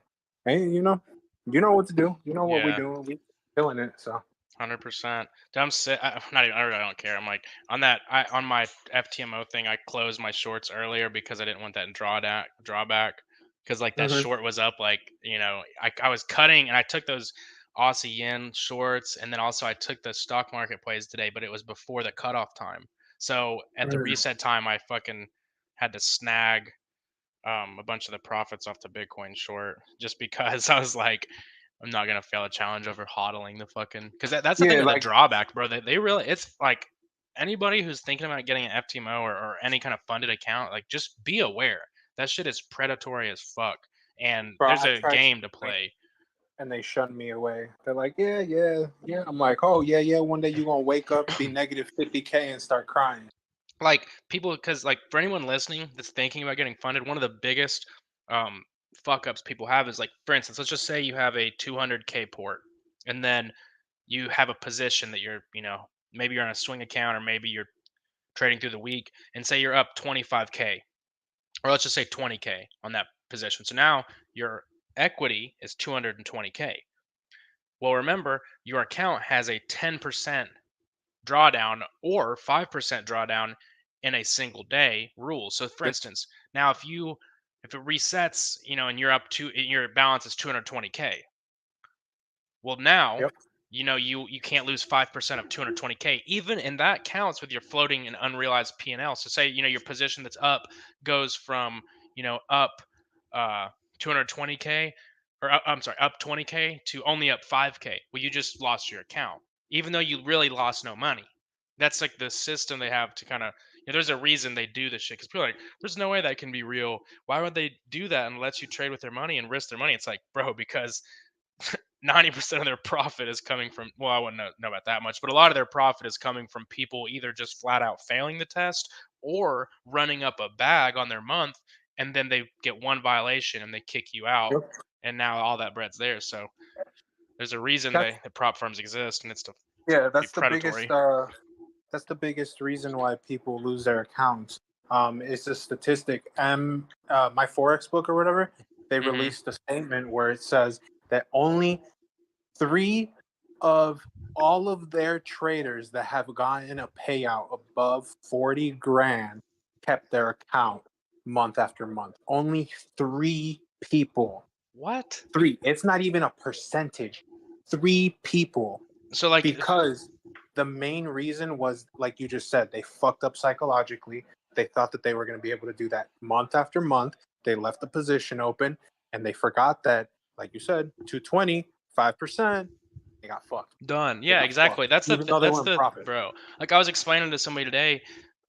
hey, you know what to do. You know what we're
Yeah.
doing. We're killing it. So
100%. I'm not even. I really don't care. I'm like on that. On my FTMO thing, I closed my shorts earlier because I didn't want that drawback. Because like that
mhm.
short was up, like I was cutting and I took those Aussie yen shorts, and then also I took the stock market plays today, but it was before the cutoff time. So at the reset time, I fucking had to snag a bunch of the profits off the Bitcoin short just because I was like, I'm not gonna fail a challenge over hodling the fucking because that's the thing
Yeah,
with the
like
drawback, bro. They really it's like anybody who's thinking about getting an FTMO or any kind of funded account, like just be aware that shit is predatory as fuck, and
bro,
there's
I
a
tried
game to
something
play.
and they shunned me away. They're like, yeah, yeah, yeah. I'm like, oh yeah, yeah. One day you're gonna wake up, be negative 50K, and start crying.
Like people, because like for anyone listening that's thinking about getting funded, one of the biggest um, fuck ups people have is like, for instance, let's just say you have a 200K port, and then you have a position that you're, maybe you're on a swing account or maybe you're trading through the week, and say you're up 25K, or let's just say 20K on that position. So now your equity is 220K. Well, remember your account has a 10% drawdown or 5% drawdown in a single day rule. So for
Yep.
instance, now if it resets, and you're up to your balance is 220K. Well, now,
Yep.
you can't lose 5% of 220K. Even and that counts with your floating and unrealized P&L. So say, your position that's up goes from, up 220K or I'm sorry, up 20K to only up 5K. Well, you just lost your account, even though you really lost no money. That's like the system they have to kind of, there's a reason they do this shit because people are like, there's no way that can be real. Why would they do that and let you trade with their money and risk their money? It's like, bro, because 90% of their profit is coming from, well, I wouldn't know about that much, but a lot of their profit is coming from people either just flat out failing the test or running up a bag on their month, and then they get one violation and they kick you out,
Yep.
and now all that bread's there. So there's a reason
That's
the prop firms exist, and it's to
yeah.
be predatory.
That's the biggest reason why people lose their accounts. It's a statistic. My Forex book or whatever, they
Mhm.
released a statement where it says that only 3 of all of their traders that have gotten a payout above 40 grand kept their account month after month. Only 3 people.
What?
3. It's not even a percentage. 3 people.
So like,
Because the main reason was, like you just said, they fucked up psychologically. They thought that they were going to be able to do that month after month. They left the position open and they forgot that, like you said, 220, 5%, they got fucked.
done.
They
Yeah,
got
exactly.
fucked. Even though they
That's
were in
the
profit.
bro. Like I was explaining to somebody today,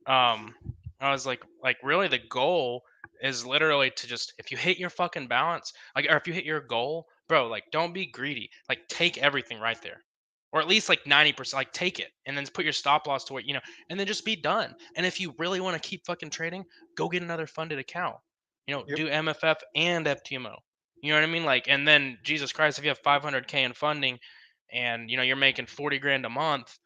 um, I was like really the goal is literally to just if you hit your fucking balance, like or if you hit your goal, bro, like don't be greedy. Like take everything right there. Or at least like 90%, like take it and then put your stop loss to what, and then just be done. And if you really want to keep fucking trading, go get another funded account.
Yep.
Do MFF and FTMO. You know what I mean? Like, and then Jesus Christ, if you have 500K in funding and you're making 40 grand a month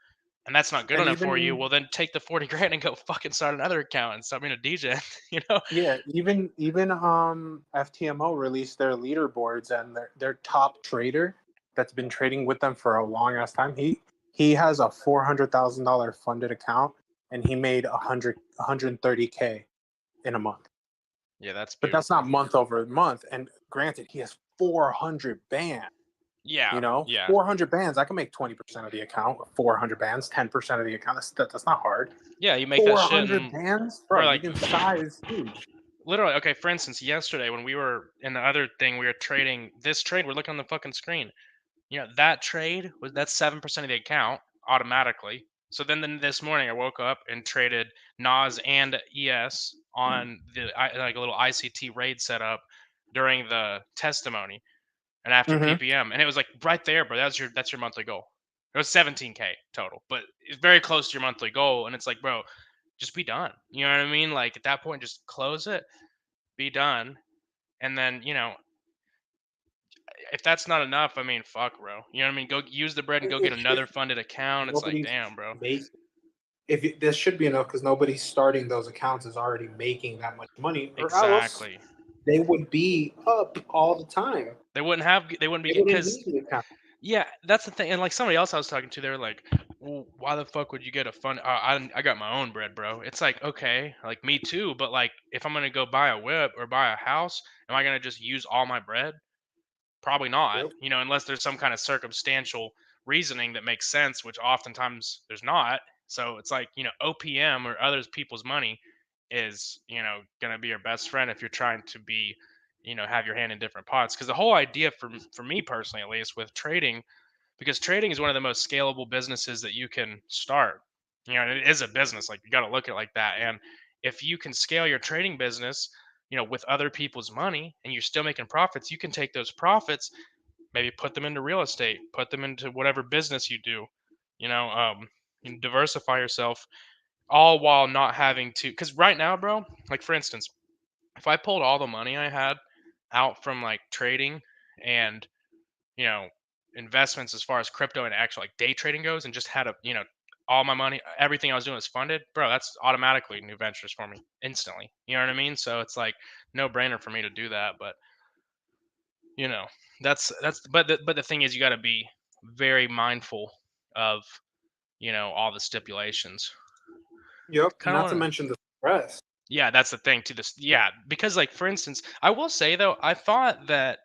and that's not good
And
enough for you,
even
well then take the 40 grand and go fucking start another account and stop being a DJ. you know
yeah, even FTMO released their leaderboards, and their top trader that's been trading with them for a long ass time. He has a $400,000 funded account, and he made 130K in a month.
Yeah, that's
But that's
beautiful.
not month over month. And granted, he has 400 bands.
Yeah, yeah,
400 bands. I can make 20% of the account with 400 bands, 10% of the account. That's not hard.
yeah, you make that shit
400
and
bands,
bro,
bro. You
like
can size huge.
literally, okay, for instance, yesterday when we were in the other thing, we were trading this trade, we're looking on the fucking screen. That trade was that's 7% of the account automatically. So then this morning I woke up and traded NAS and ES on like a little ICT raid setup during the testimony and after
Mm-hmm.
PPM, and it was like right there, bro. That's your monthly goal. It was 17K total, but it's very close to your monthly goal. And it's like, bro, just be done. You know what I mean? Like at that point, just close it, be done, and then if that's not enough, I mean, fuck, bro. You know what I mean? Go use the bread and go get another
If
funded account. It's like,
nobody's
damn, bro.
making, this should be enough because nobody's starting those accounts is already making that much money, or else
Exactly.
they would be up all the time.
They wouldn't
They
be
wouldn't
because
need the account.
yeah, that's the thing. And like somebody else I was talking to, they were like, well, why the fuck would you get a fund? I got my own bread, bro. It's like, okay, like me too. But like, if I'm gonna go buy a whip or buy a house, am I gonna just use all my bread? Probably not,
Yep.
unless there's some kind of circumstantial reasoning that makes sense, which oftentimes there's not. So it's like, OPM or other people's money is, going to be your best friend if you're trying to be, have your hand in different pots. Because the whole idea for me personally, at least with trading, because trading is one of the most scalable businesses that you can start. And it is a business. Like you got to look at it like that. And if you can scale your trading business, with other people's money and you're still making profits, you can take those profits, maybe put them into real estate, put them into whatever business you do, diversify yourself all while not having to. Because right now, bro, like for instance, if I pulled all the money I had out from like trading and you know, investments as far as crypto and actual like day trading goes and just had all my money, everything I was doing was funded, bro, that's automatically new ventures for me instantly. You know what I mean? So it's like no brainer for me to do that. But you know, but the thing is you got to be very mindful of, all the stipulations.
Yep.
Kind of
Not to
want to
mention the stress.
Yeah, that's the thing to this. Yeah, because like for instance, I will say though, I thought that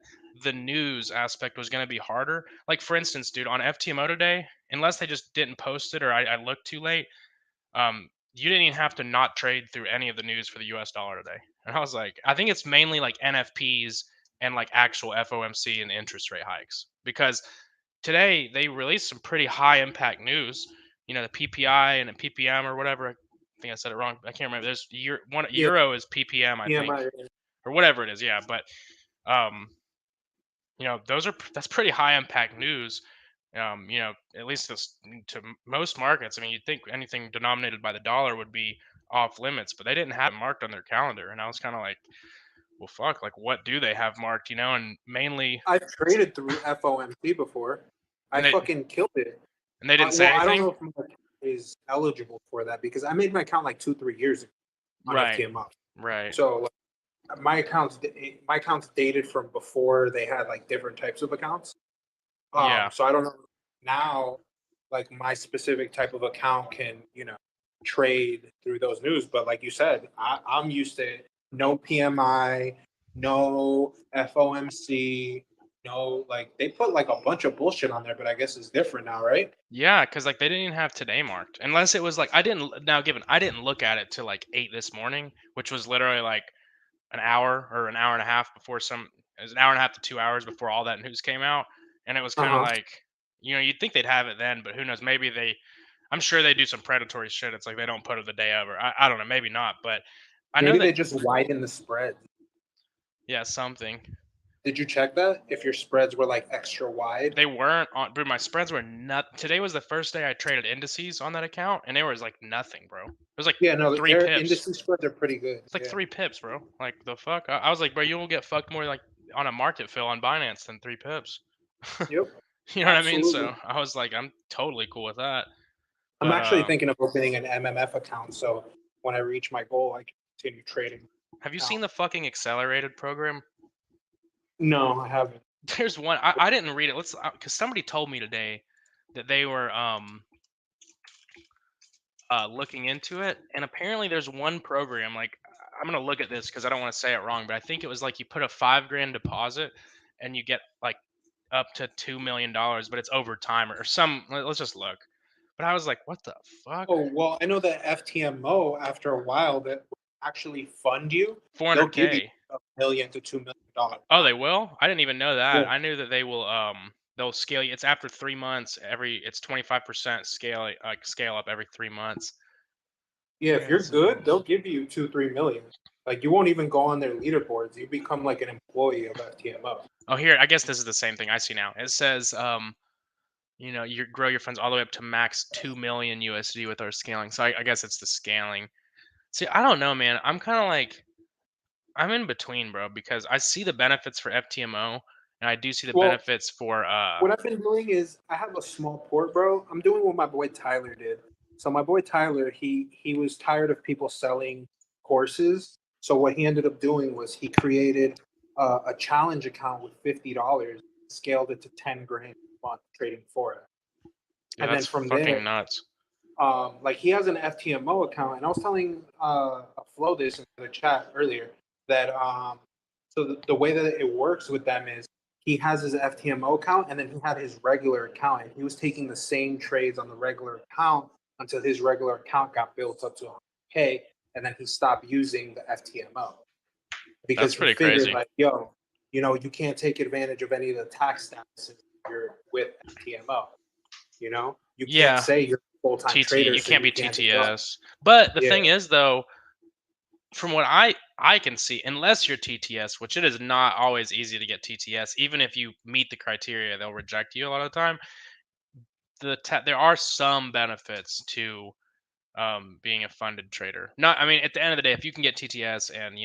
the news aspect was going to be harder. Like for instance, dude, on FTMO today, unless they just didn't post it or I looked too late, you didn't even have to not trade through any of the news for the US dollar today. And I was like, I think it's mainly like NFPs and like actual FOMC and interest rate hikes because today they released some pretty high impact news. The PPI and a PPM or whatever. I think I said it wrong. I can't remember. There's one
Yeah.
euro is PPM, I
Yeah.
think, or whatever it is. Yeah, but um, that's pretty high impact news. At least to most markets. I mean, you'd think anything denominated by the dollar would be off limits, but they didn't have it marked on their calendar, and I was kind of like, well, fuck. Like, what do they have marked? And mainly,
I've traded through FOMC before. I
and they
fucking killed it.
and they didn't say
Well, I don't
anything.
know if my account is eligible for that because I made my account like 2, 3 years ago. on
Right.
FTMO.
Right.
So like, my accounts dated from before they had like different types of accounts.
Yeah.
So I don't know now, like my specific type of account can, trade through those news. But like you said, I'm used to no PMI, no FOMC, no, like they put like a bunch of bullshit on there, but I guess it's different now, right?
Yeah, because like they didn't even have today marked, unless it was like I didn't look at it till like 8 this morning, which was literally like an hour or an hour and a half before it was an hour and a half to 2 hours before all that news came out, and it was
Uh
kind of
huh.
like, you'd think they'd have it then, but who knows? Maybe I'm sure they do some predatory shit. It's like they don't put it the day of, or I don't know, maybe not, but I know
Maybe
that.
they just widen the spread.
Yeah, something.
Did you check that if your spreads were like extra wide?
They weren't on, bro. My spreads were not. Today was the first day I traded indices on that account, and there was like nothing, bro. It was like
Yeah, no,
three
their
pips.
industry spreads are pretty good.
It's like
Yeah.
3 pips, bro. Like the fuck. I was like, bro, you will get fucked more like on a market fill on Binance than 3 pips.
Yep.
You know what I mean?
Absolutely.
So I was like, I'm totally cool with that.
I'm
But
actually thinking of opening an MMF account, so when I reach my goal, I can continue trading.
have you
Now,
seen the fucking accelerated program?
no, I haven't.
There's one. I didn't read it. Let's because somebody told me today that they were looking into it, and apparently there's one program. Like I'm gonna look at this because I don't want to say it wrong, but I think it was like you put a 5 grand deposit and you get like up to $2 million, but it's over time or some. Let's just look. But I was like, what the fuck?
Oh well, I know that FTMO after a while that will actually fund you. They'll give you
400K.
$1 million to $2 million.
Oh, they will? I didn't even know
Yeah,
that. I knew that they will they'll scale you. It's after 3 months. It's 25% scale up every 3 months.
yeah. If
Yeah,
you're
so
good, they'll give you 2-3 million. Like you won't even go on their leaderboards. You become like an employee of FTMO.
oh, here, I guess this is the same thing I see now. It says you grow your funds all the way up to max 2 million USD with our scaling. So I guess it's the scaling. See, I don't know, man. I'm kind of like I'm in between, bro, because I see the benefits for FTMO and I do see the
Well,
benefits for
what I've been doing is I have a small port, bro. I'm doing what my boy Tyler did. So my boy Tyler, he was tired of people selling courses. So what he ended up doing was he created a challenge account with $50, scaled it to 10 grand a month trading for it,
yeah,
and then
that's
from
fucking
there,
nuts.
like he has an FTMO account, and I was telling Flo this in the chat earlier that so the way that it works with them is he has his FTMO account, and then he had his regular account, and he was taking the same trades on the regular account until his regular account got built up to 100K, and then he stopped using the FTMO because
That's
he
pretty
figured
crazy.
like, yo, you can't take advantage of any of the tax statuses if you're with FTMO. You can't
Yeah,
say you're a full-time
TT.
trader,
You
so
can't
you
be
can't just go.
TTS. But the thing
Yeah.
is, though, from what I can see, unless you're TTS, which it is not always easy to get TTS, even if you meet the criteria, they'll reject you a lot of the time. There are some benefits to being a funded trader. Not, I mean, at the end of the day, if you can get TTS and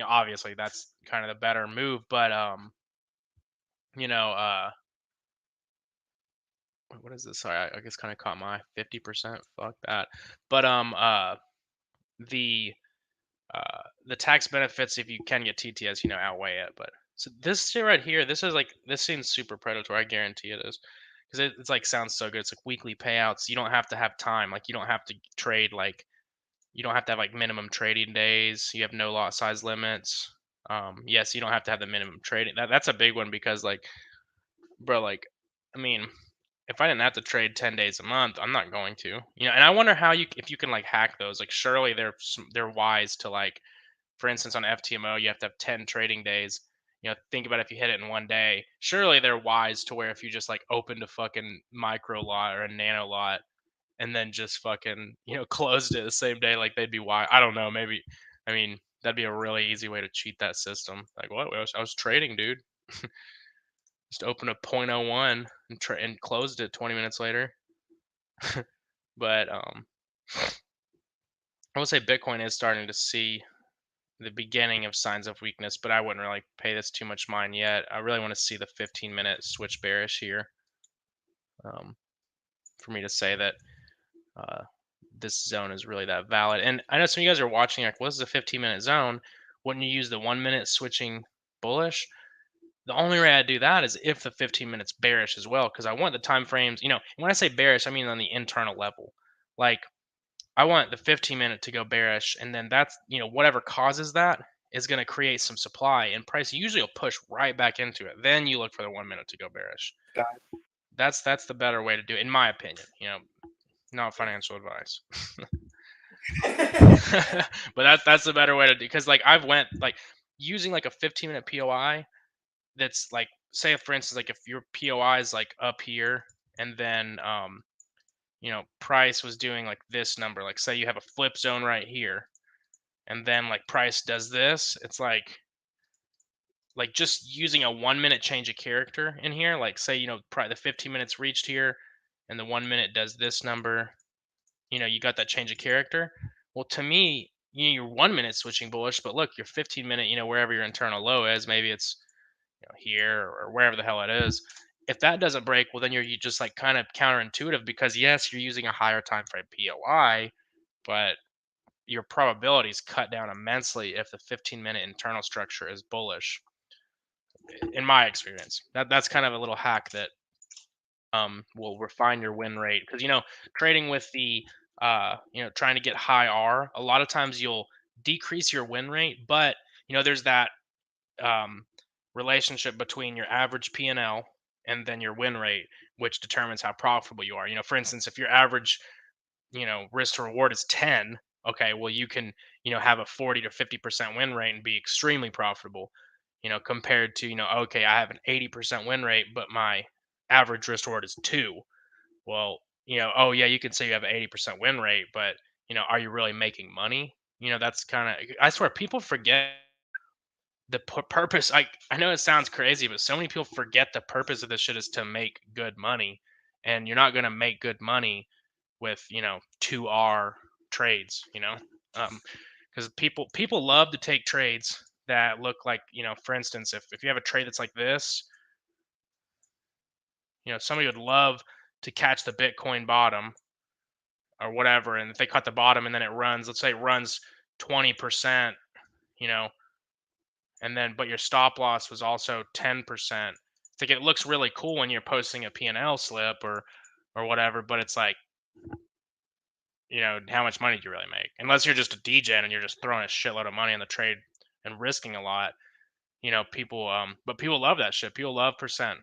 obviously that's kind of the better move. But you know, what is this? Sorry, I guess kind of caught my 50%. Fuck that. But the the tax benefits if you can get TTS, outweigh it. But so this shit right here, this seems super predatory. I guarantee it is because it's like sounds so good. It's like weekly payouts. You don't have to have time. Like you don't have to trade like you don't have to have like minimum trading days. You have no lot size limits. Yes, you don't have to have the minimum trading. That's a big one because like, bro, like, I mean, if I didn't have to trade 10 days a month, I'm not going to. And I wonder how if you can like hack those. Like, surely they're wise to like, for instance, on FTMO, you have to have 10 trading days. Think about if you hit it in one day. Surely they're wise to where if you just like opened a fucking micro lot or a nano lot and then just fucking closed it the same day, like they'd be wise. I don't know. Maybe. I mean, that'd be a really easy way to cheat that system. Like, what? I was trading, dude. Just opened a point oh 0.01 and closed it 20 minutes later. But I would say Bitcoin is starting to see the beginning of signs of weakness, but I wouldn't really pay this too much mind yet. I really want to see the 15-minute switch bearish here, for me to say that uh, this zone is really that valid. And I know some of you guys are watching like, well, this is a 15-minute zone. Wouldn't you use the 1 minute switching bullish? The only way I do that is if the 15 minutes bearish as well, because I want the time frames. When I say bearish, I mean on the internal level. Like I want the 15-minute to go bearish, and then that's whatever causes that is going to create some supply, and price usually will push right back into it. Then you look for the 1 minute to go bearish.
Got
That's the better way to do it, in my opinion. Not financial advice.
it.
But that's the better way to do, because like I've went like using like a 15-minute POI that's like, say for instance, like if your POI is like up here, and then price was doing like this number, like say you have a flip zone right here, and then like price does this, it's like just using a 1 minute change of character in here, like say the 15 minutes reached here, and the 1 minute does this number, you got that change of character. Well, to me, your 1 minute switching bullish, but look, your 15-minute, wherever your internal low is, maybe it's here or wherever the hell it is. If that doesn't break, well, then you just like kind of counterintuitive, because yes, you're using a higher time frame POI, but your probabilities cut down immensely if the 15-minute internal structure is bullish. In my experience, that's kind of a little hack that will refine your win rate, because trading with the trying to get high R, a lot of times you'll decrease your win rate, but there's that um, relationship between your average P&L and then your win rate, which determines how profitable you are. For instance, if your average risk to reward is 10, okay, well you can have a 40 to 50% win rate and be extremely profitable, compared to okay, I have an 80% win rate but my average risk to reward is 2. Well, oh yeah, you can say you have an 80% win rate, but are you really making money? That's kind of, I swear people forget the purpose. I know it sounds crazy, but so many people forget the purpose of this shit is to make good money, and you're not going to make good money with 2R trades. Because people love to take trades that look like, for instance, if you have a trade that's like this, somebody would love to catch the Bitcoin bottom or whatever, and if they cut the bottom and then it runs, let's say it runs 20%, you know and then but your stop loss was also 10%. It's like it looks really cool when you're posting a P&L slip or whatever, but it's like, how much money do you really make? Unless you're just a DJ and you're just throwing a shitload of money in the trade and risking a lot. People but people love that shit. People love percent.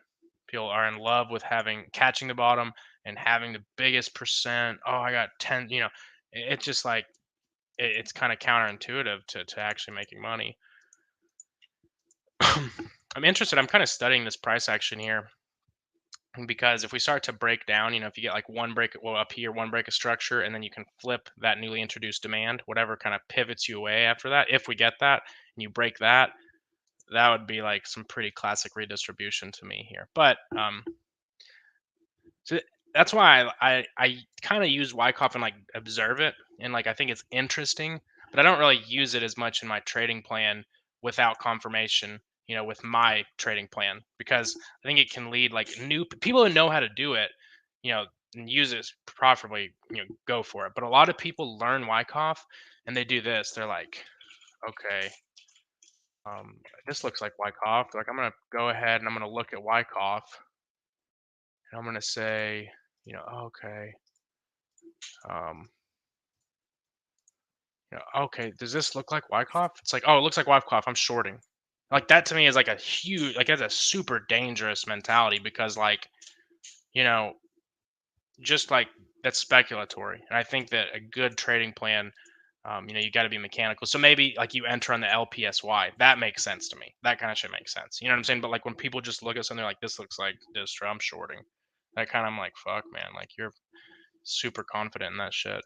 People are in love with catching the bottom and having the biggest percent. Oh, I got 10, it's just like it's kind of counterintuitive to actually making money. I'm interested. I'm kind of studying this price action here, because if we start to break down, if you get like one break, well, up here, one break of structure, and then you can flip that newly introduced demand, whatever kind of pivots you away after that. If we get that and you break that, that would be like some pretty classic redistribution to me here. But so that's why I kind of use Wyckoff and like observe it, and like I think it's interesting, but I don't really use it as much in my trading plan without confirmation, with my trading plan, because I think it can lead like new people who know how to do it, and use it profitably, go for it. But a lot of people learn Wyckoff and they do this. They're like, okay, this looks like Wyckoff. Like I'm gonna go ahead and I'm gonna look at Wyckoff and I'm gonna say, okay, um, okay, does this look like Wyckoff? It's like, oh, it looks like Wyckoff. I'm shorting. Like that to me is like a huge, like that's a super dangerous mentality, because like, you know, just like that's speculatory. And I think that a good trading plan, you got to be mechanical. So maybe like you enter on the LPSY. That makes sense to me. That kind of shit makes sense. You know what I'm saying? But like when people just look at something like this looks like distro, I'm shorting. That kind of, I'm like, fuck, man. Like you're super confident in that shit.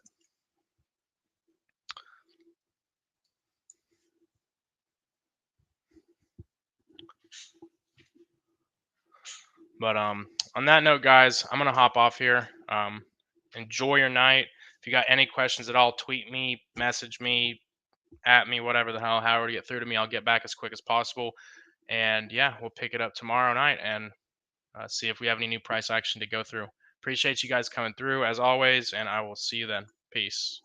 But on that note, guys, I'm gonna hop off here. Enjoy your night. If you got any questions at all, tweet me, message me, at me, whatever the hell, however to get through to me. I'll get back as quick as possible. And yeah, we'll pick it up tomorrow night and see if we have any new price action to go through. Appreciate you guys coming through as always, and I will see you then. Peace.